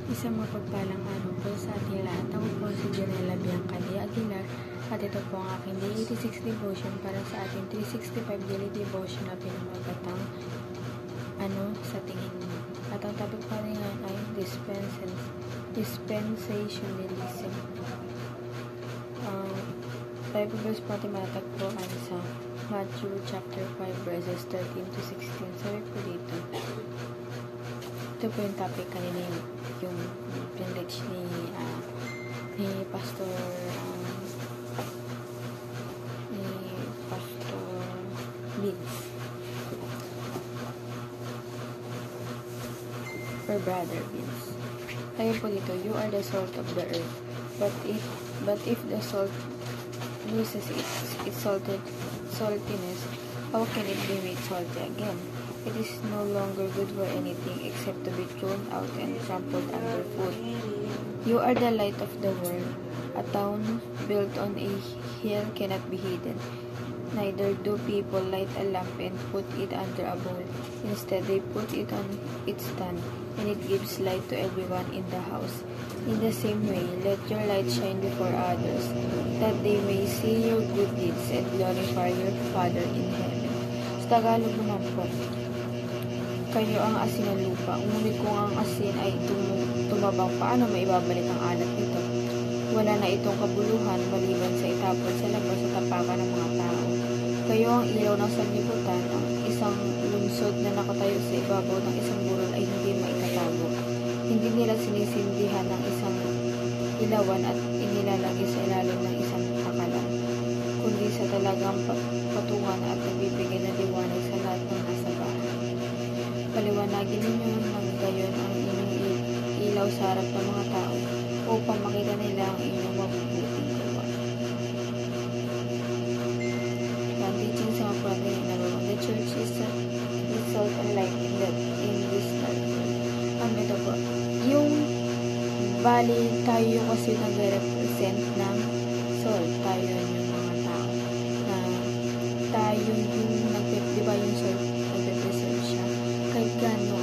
Isang mapagpalang araw po sa ating lahat. Ako po si Janela Bianca de Aguilar at ito po ang aking Day 86 Devotion para sa ating 365 Daily Devotion na pinamagatang sa tingin mo. At ang topic pa rin ay dispensationalism. Bible verse po natin matatagpuan sa Matthew chapter 5 verses 13 to 16. Sabi po dito, ito po yung topic kanina yung privilege ni Pastor Vince or Brother Vince. Sabi po dito, you are the salt of the earth, but if the salt loses its saltiness, how can it be made salty again? It is no longer good for anything except to be thrown out and trampled underfoot. You are the light of the world. A town built on a hill cannot be hidden. Neither do people light a lamp and put it under a bowl. Instead, they put it on its stand, and it gives light to everyone in the house. In the same way, let your light shine before others, that they may see your good deeds and glorify your Father in heaven. Sa Tagalog naman po, kayo ang asin ng lupa, ngunit kung ang asin ay tumabang, paano maibabalik ang alat nito? Wala na itong kabuluhan maliban sa itapon sa labas sa tapakan ng mga tao. Kayo ang ilaw ng sanlibutan, ang isang lungsod na nakatayo sa ibabaw ng isang burol ay hindi maitatago. Hindi nila sinisindihan ng isang ilawan at inilalagay sa ilalim ng isang pakalan, kundi sa talagang patungan at nagbibigay ng liwanag sa lahat ng nasa bahay. Paliwanagin ninyo ng gayon ang inyong ilaw sa harap ng mga tao upang makita nila ang inyong mabubuting gawa. Teaching sa mga brother in the world, the church is the salt and light in this life. Ito po, yung bali tayo kasi nag-represent ng salt, tayo yung mga tao na tayo yung diba yung salt nag-represent siya kahit gano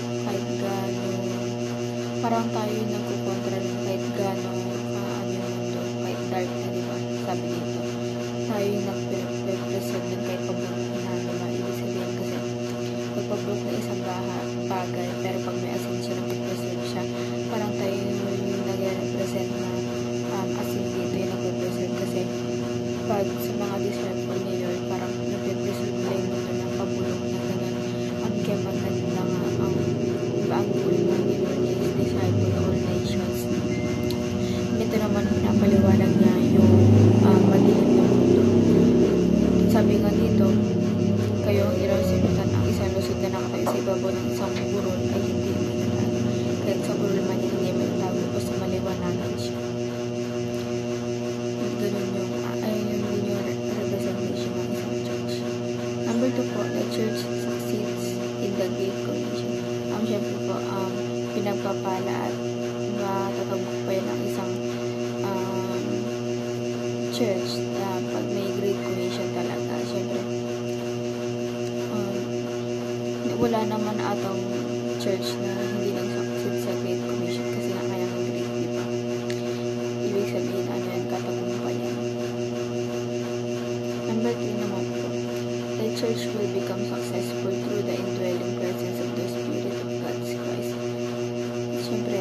parang tayo yung nagkukontra ng kahit gano yung mundo, kahit dark na diba, sabi dito tayo yung nag-represent ng kahit pabulok na diba, ibig sabihin kasi pagpabulok na isang bagay, pero pag may asin siya nag-represent siya, parang tayo yung nag-represent na asin dito yung nag-represent kasi pag sa mga disciple ni Lord, parang nag-represent nila yung mundo ng pabulok na ganun ang kemanan na nga ang goal na ni Lord is disciple all nations. Ito naman napaliwanag niya yung madilim na mundo. Sabi nga dito, kayo ang ilaw sa sinutan ang isang lusod na nakatayo sa ibabaw ng isang burol ay hindi maitatago. Kahit sa burol man hindi maitatago basta maliwanagan siya. Ganun yung representation ng isang church. Number 2 po, the church succeeds in the Great Commission. Siyempre po, pinagpapala at matatagumpay ng isang church na pag may Great Commission talaga. Siyempre, wala naman atong church na hindi lang succeed sa Great Commission kasi nga kaya ng Great, di ba? Ibig sabihin, yan, katagumpay yan. Number 3 naman po, the church will become successful through the indwelling presence of the Spirit of God's Christ. Siyempre,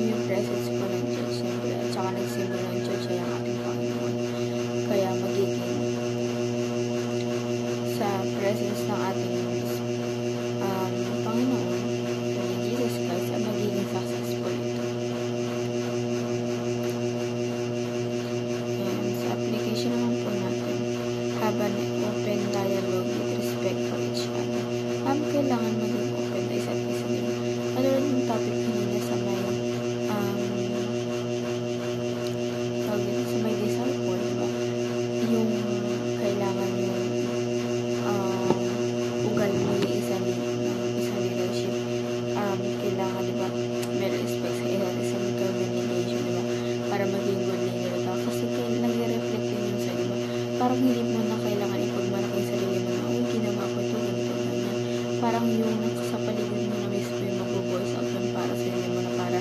yung presence po ng church, siyempre, at saka nagsimbol ng church ay ang ating Panginoon. Kaya magiging sa presence ng ating Panginoon, Jesus Christ, ay magiging successful ito. And sa application naman po natin, have an open dialogue with respect for each other. Kailangan maging open na isa't isa, diba? Ano rin yung topic kanina sa may disciple, diba? Yung kailangan yung ugal mo yung isang leadership. Kailangan, diba, may respect sa isa't isa, may communication, diba? Para maging good leader ka. Kasi nag-reflect din yun sa, diba? Parang hindi mo na kailangan ipagmalaki yung sarili mo na, ginawa ko ito, ganito, ganyan. Parang yung sa paligid mo na mismo yung mag-voice out para sa inyo mo na para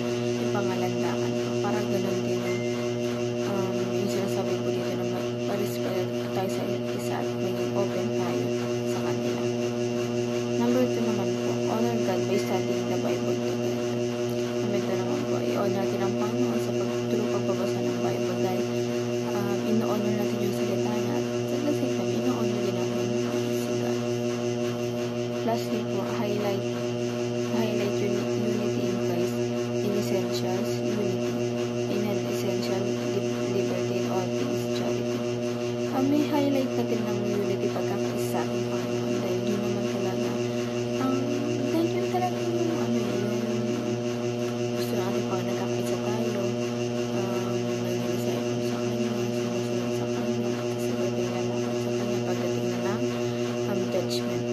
ipangalan may highlight natin ng unity pagkakaisa sa ating Panginoon dahil yun naman talaga dahil yun talaga yung gusto natin pag nagkakaisa tayo, nag-disciple sa Kanya, sumusunod sa Kanya, at sabay pinalalaban sa Kanya pagdating na ng judgment.